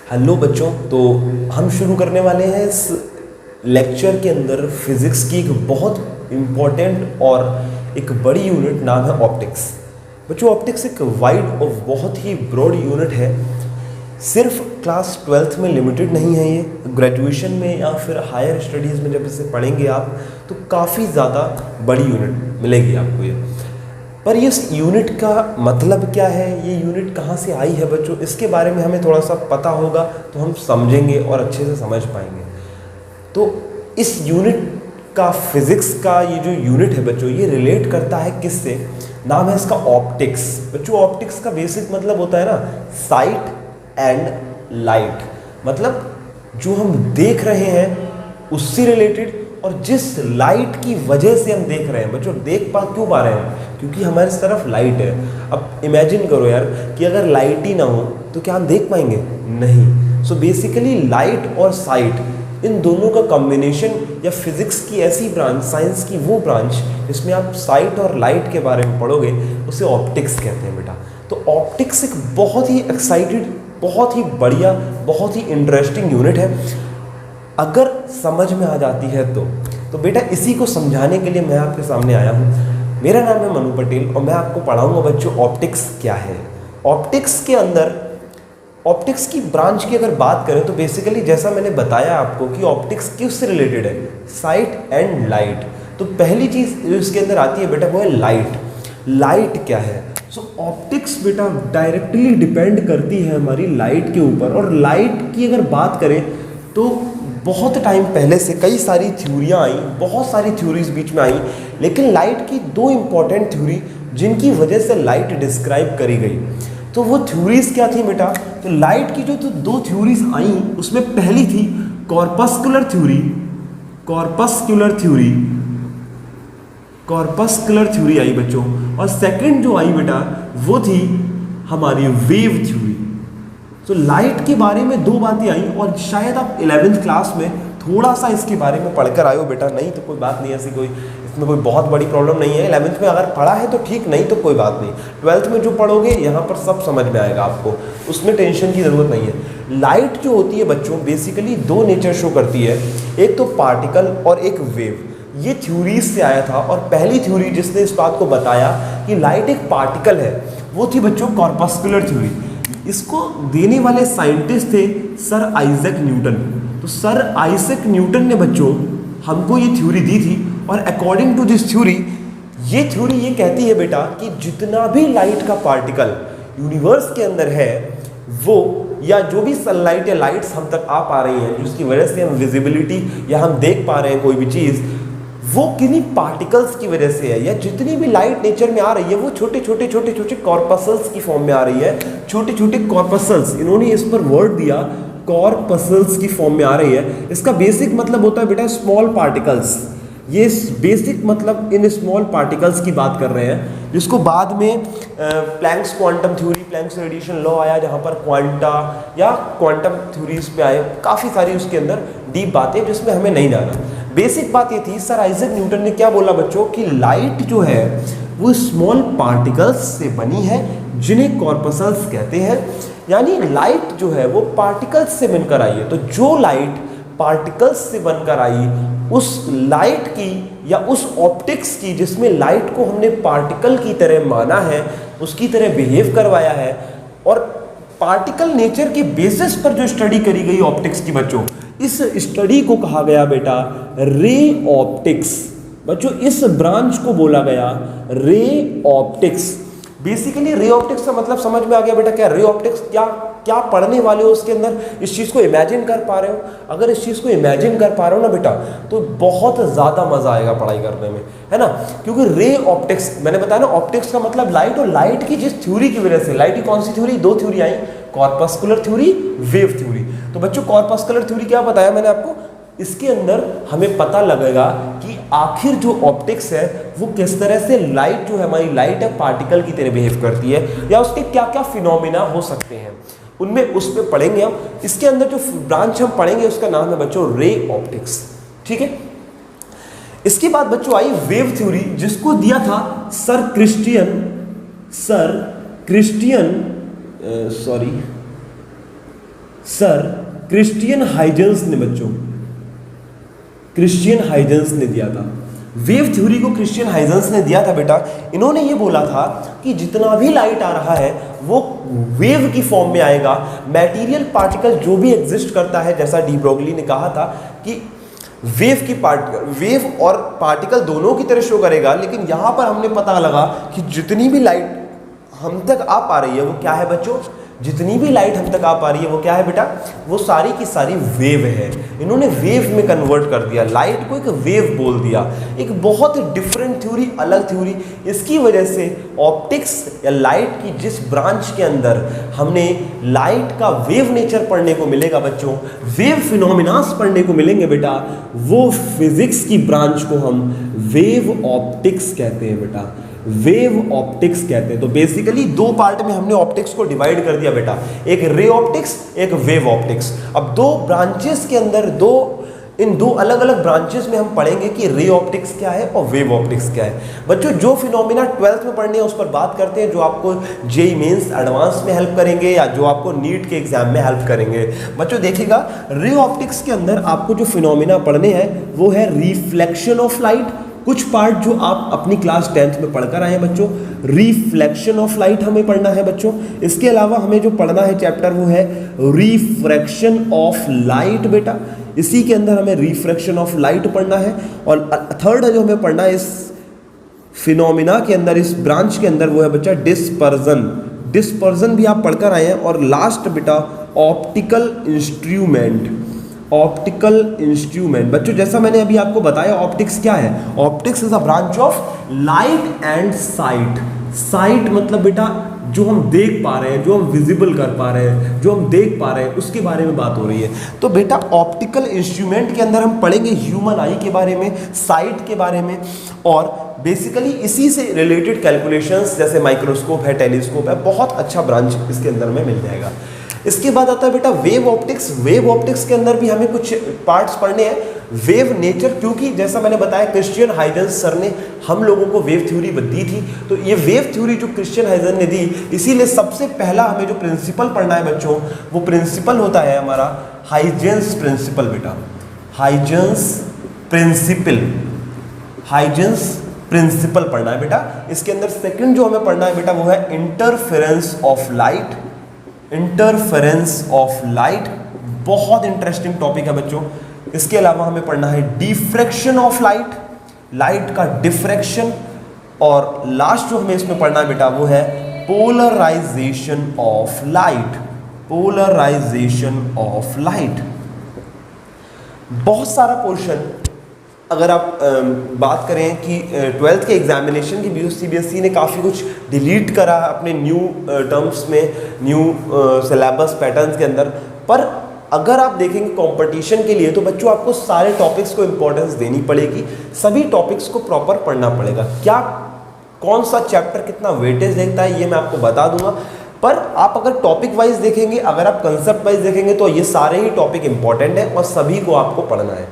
Hello बच्चों, तो हम शुरू करने वाले हैं इस लेक्चर के अंदर फिज़िक्स की एक बहुत इम्पॉर्टेंट और एक बड़ी यूनिट, नाम है ऑप्टिक्स। बच्चों, ऑप्टिक्स एक वाइड और बहुत ही ब्रॉड यूनिट है। सिर्फ क्लास 12th में लिमिटेड नहीं है, ये ग्रेजुएशन में या फिर हायर स्टडीज़ में जब इसे पढ़ेंगे आप तो काफ़ी ज़्यादा बड़ी यूनिट मिलेगी आपको ये। पर इस यूनिट का मतलब क्या है, ये यूनिट कहाँ से आई है बच्चों, इसके बारे में हमें थोड़ा सा पता होगा तो हम समझेंगे और अच्छे से समझ पाएंगे। तो इस यूनिट का, फिज़िक्स का ये जो यूनिट है बच्चों, ये रिलेट करता है किससे? नाम है इसका ऑप्टिक्स। बच्चों, ऑप्टिक्स का बेसिक मतलब होता है ना, साइट एंड लाइट। मतलब जो हम देख रहे हैं उससे रिलेटेड, और जिस लाइट की वजह से हम देख रहे हैं। बच्चों, क्यों पा रहे हैं? क्योंकि हमारी तरफ लाइट है। अब इमेजिन करो यार कि अगर लाइट ही ना हो तो क्या हम देख पाएंगे? नहीं। सो बेसिकली लाइट और साइट, इन दोनों का कॉम्बिनेशन, या फिजिक्स की ऐसी ब्रांच, साइंस की वो ब्रांच जिसमें आप साइट और लाइट के बारे में पढ़ोगे, उसे ऑप्टिक्स कहते हैं बेटा। तो ऑप्टिक्स एक बहुत ही एक्साइटेड, बहुत ही बढ़िया, बहुत ही इंटरेस्टिंग यूनिट है अगर समझ में आ जाती है तो बेटा इसी को समझाने के लिए मैं आपके सामने आया हूँ। मेरा नाम है मनु पटेल और मैं आपको पढ़ाऊंगा बच्चों ऑप्टिक्स क्या है। ऑप्टिक्स के अंदर, ऑप्टिक्स की ब्रांच की अगर बात करें तो बेसिकली जैसा मैंने बताया आपको कि ऑप्टिक्स किससे रिलेटेड है, साइट एंड लाइट। तो पहली चीज़ जो इसके अंदर आती है बेटा वो है लाइट। लाइट क्या है? सो ऑप्टिक्स बेटा डायरेक्टली डिपेंड करती है हमारी लाइट के ऊपर। और लाइट की अगर बात करें तो बहुत टाइम पहले से कई सारी थ्योरियाँ आई, बहुत सारी थ्योरीज बीच में आई, लेकिन लाइट की दो इम्पॉर्टेंट थ्योरी जिनकी वजह से लाइट डिस्क्राइब करी गई, तो वो थ्योरीज क्या थी बेटा? तो लाइट की जो दो थ्योरीज आई, उसमें पहली थी कॉर्पस्कुलर थ्योरी। कॉर्पस्कुलर थ्योरी आई बच्चों। और सेकंड जो आई बेटा वो थी हमारी वेव थ्योरी। तो लाइट के बारे में दो बातें आई, और शायद आप 11th क्लास में थोड़ा सा इसके बारे में पढ़कर आए हो बेटा। नहीं तो कोई बात नहीं, ऐसी कोई इसमें कोई बहुत बड़ी प्रॉब्लम नहीं है। 11th में अगर पढ़ा है तो ठीक, नहीं तो कोई बात नहीं। 12th में जो पढ़ोगे यहाँ पर सब समझ में आएगा आपको, उसमें टेंशन की ज़रूरत नहीं है। लाइट जो होती है बच्चों बेसिकली दो नेचर शो करती है, एक तो पार्टिकल और एक वेव। ये थ्योरीज से आया था, और पहली थ्योरी जिसने इस बात को बताया कि लाइट एक पार्टिकल है वो थी बच्चों कॉर्पस्कुलर थ्योरी। इसको देने वाले साइंटिस्ट थे सर आइजैक न्यूटन। तो सर आइजैक न्यूटन ने बच्चों हमको ये थ्योरी दी थी, और अकॉर्डिंग टू दिस थ्योरी, ये थ्योरी ये कहती है बेटा कि जितना भी लाइट का पार्टिकल यूनिवर्स के अंदर है, वो या जो भी सनलाइट या लाइट्स हम तक आ पा रही हैं, जिसकी वजह से हम विजिबिलिटी या हम देख पा रहे हैं कोई भी चीज़, वो किन्हीं पार्टिकल्स की वजह से है। या जितनी भी लाइट नेचर में आ रही है वो छोटे छोटे कॉर्पसल्स की फॉर्म में आ रही है। छोटे छोटे कॉर्पसल्स, इन्होंने इस पर वर्ड दिया, कॉर्पसल्स की फॉर्म में आ रही है। इसका बेसिक मतलब होता है बेटा स्मॉल पार्टिकल्स। ये बेसिक मतलब इन स्मॉल पार्टिकल्स की बात कर रहे हैं, जिसको बाद में Planck's quantum theory, Planck's radiation law आया, जहाँ पर क्वांटा या क्वांटम थ्योरीज पे आए। काफ़ी सारी उसके अंदर डीप बातें जिसमें हमें नहीं जाना। बेसिक बात ये थी, सर आइजैक न्यूटन ने क्या बोला बच्चों कि लाइट जो है वो स्मॉल पार्टिकल्स से बनी है, जिन्हें कॉर्पसल्स कहते हैं। यानी लाइट जो है वो पार्टिकल्स से बनकर आई है। तो जो लाइट पार्टिकल्स से बनकर आई, उस लाइट की या उस ऑप्टिक्स की जिसमें लाइट को हमने पार्टिकल की तरह माना है, उसकी तरह बिहेव करवाया है, और पार्टिकल नेचर के बेसिस पर जो स्टडी करी गई ऑप्टिक्स की बच्चों, इस स्टडी को कहा गया बेटा रे ऑप्टिक्स। बच्चों, इस ब्रांच को बोला गया ray optics. Basically ray optics का मतलब समझ में आ गया बेटा? क्या रे ऑप्टिक्स, क्या पढ़ने वाले हो उसके अंदर, इस चीज़ को इमेजिन कर पा रहे हो? अगर इस चीज़ को इमेजिन कर पा रहे हो ना बेटा, तो बहुत ज़्यादा मज़ा आएगा पढ़ाई करने में, है ना। क्योंकि रे ऑप्टिक्स, मैंने बताया ना, ऑप्टिक्स का मतलब लाइट, और लाइट की जिस थ्योरी की वजह से, लाइट की कौन सी थ्योरी? दो थ्योरी आई, कॉर्पस्कुलर थ्योरी, वेव थ्योरी। तो बच्चों कॉर्पस्कुलर थ्योरी क्या बताया मैंने आपको? इसके अंदर हमें पता लगेगा कि आखिर जो ऑप्टिक्स है वो किस तरह से लाइट जो है, हमारी लाइट है, पार्टिकल की तरह बिहेव करती है, या उसके क्या क्या फिनोमिना हो सकते हैं, उनमें उस पर पढ़ेंगे हम। इसके अंदर जो ब्रांच हम पढ़ेंगे उसका नाम है बच्चों रे ऑप्टिक्स। ठीक है। इसके बाद बच्चों आई वेव थ्योरी, जिसको दिया था sir Christian sir Christian Huygens ने बच्चों, क्रिश्चियन हाइजेंस ने दिया था वेव थ्योरी को। क्रिश्चियन हाइजेंस ने दिया था बेटा। इन्होंने ये बोला था कि जितना भी लाइट आ रहा है वो वेव की फॉर्म में आएगा। मैटेरियल पार्टिकल जो भी एग्जिस्ट करता है, जैसा डी ब्रोगली ने कहा था कि वेव और पार्टिकल दोनों की तरह शो करेगा, लेकिन यहाँ पर हमने पता लगा कि जितनी भी लाइट हम तक आ पा रही है वो क्या है बच्चों, जितनी भी लाइट हम तक आ पा रही है वो क्या है बेटा, वो सारी की सारी वेव है। इन्होंने वेव में कन्वर्ट कर दिया, लाइट को एक वेव बोल दिया। एक बहुत डिफरेंट थ्योरी, अलग थ्योरी। इसकी वजह से ऑप्टिक्स या लाइट की जिस ब्रांच के अंदर हमने लाइट का वेव नेचर पढ़ने को मिलेगा बच्चों, वेव फिनोमिनास पढ़ने को मिलेंगे बेटा, वो फिजिक्स की ब्रांच को हम वेव ऑप्टिक्स कहते हैं बेटा, वेव ऑप्टिक्स कहते हैं। तो बेसिकली दो पार्ट में हमने ऑप्टिक्स को डिवाइड कर दिया बेटा, एक रे ऑप्टिक्स, एक वेव ऑप्टिक्स। अब दो ब्रांचेस के अंदर इन दो अलग अलग ब्रांचेस में हम पढ़ेंगे कि रे ऑप्टिक्स क्या है और वेव ऑप्टिक्स क्या है। बच्चों जो फिनोमिना 12th में पढ़ने हैं उस पर बात करते हैं, जो आपको जेईई मेंस एडवांस में हेल्प करेंगे या जो आपको नीट के एग्जाम में हेल्प करेंगे। बच्चों देखिएगा, रे ऑप्टिक्स के अंदर आपको जो फिनोमिना पढ़ने हैं वो है रिफ्लेक्शन ऑफ लाइट। कुछ पार्ट जो आप अपनी क्लास 10th में पढ़कर आए हैं बच्चों, रिफ्लेक्शन ऑफ लाइट हमें पढ़ना है बच्चों। इसके अलावा हमें जो पढ़ना है चैप्टर वो है रिफ्रैक्शन ऑफ लाइट बेटा, इसी के अंदर हमें रिफ्रैक्शन ऑफ लाइट पढ़ना है। और थर्ड जो हमें पढ़ना है इस फिनोमिना के अंदर, इस ब्रांच के अंदर, वो है बच्चा डिस्पर्जन। डिस्पर्जन भी आप पढ़कर आए हैं। और लास्ट बेटा ऑप्टिकल इंस्ट्रूमेंट, ऑप्टिकल इंस्ट्रूमेंट। बच्चों जैसा मैंने अभी आपको बताया ऑप्टिक्स क्या है, optics is a branch of light and site. Site मतलब बेटा जो हम देख पा रहे हैं, जो हम विजिबल कर पा रहे हैं, जो हम देख पा रहे हैं, उसके बारे में बात हो रही है। तो बेटा ऑप्टिकल इंस्ट्रूमेंट के अंदर हम पढ़ेंगे ह्यूमन आई के बारे में, साइट के बारे में, और बेसिकली इसी से रिलेटेड कैलकुलेशंस जैसे माइक्रोस्कोप है, टेलीस्कोप है, बहुत अच्छा ब्रांच इसके अंदर में मिल जाएगा। इसके बाद आता है बेटा वेव ऑप्टिक्स। वेव ऑप्टिक्स के अंदर भी हमें कुछ पार्ट्स पढ़ने हैं। वेव नेचर, क्योंकि जैसा मैंने बताया क्रिश्चियन हाइजेंस सर ने हम लोगों को वेव थ्योरी दी थी, तो ये वेव थ्योरी जो क्रिश्चियन हाइजेंस ने दी, इसीलिए सबसे पहला हमें जो प्रिंसिपल पढ़ना है बच्चों, वो प्रिंसिपल होता है हमारा हाइजेंस प्रिंसिपल बेटा, हाइजेंस प्रिंसिपल, हाइजेंस प्रिंसिपल पढ़ना है बेटा। इसके अंदर सेकंड जो हमें पढ़ना है बेटा वो है interference of light, interference of light, बहुत इंटरेस्टिंग टॉपिक है बच्चों। इसके अलावा हमें पढ़ना है डिफ्रैक्शन ऑफ लाइट, लाइट का डिफ्रैक्शन, और लास्ट जो हमें इसमें पढ़ना है बेटा वो है polarisation of light, polarisation of light. बहुत सारा पोर्शन, अगर आप बात करें कि 12th के एग्जामिनेशन की सीबीएसई ने काफ़ी कुछ डिलीट करा अपने न्यू टर्म्स में, न्यू सिलेबस पैटर्न्स के अंदर, पर अगर आप देखेंगे कंपटीशन के लिए तो बच्चों आपको सारे टॉपिक्स को इम्पोर्टेंस देनी पड़ेगी, सभी टॉपिक्स को प्रॉपर पढ़ना पड़ेगा। क्या कौन सा चैप्टर कितना वेटेज देखता है ये मैं आपको बता दूंगा, पर आप अगर टॉपिक वाइज देखेंगे, अगर आप कंसेप्ट वाइज देखेंगे तो ये सारे ही टॉपिक इंपॉर्टेंट है और सभी को आपको पढ़ना है।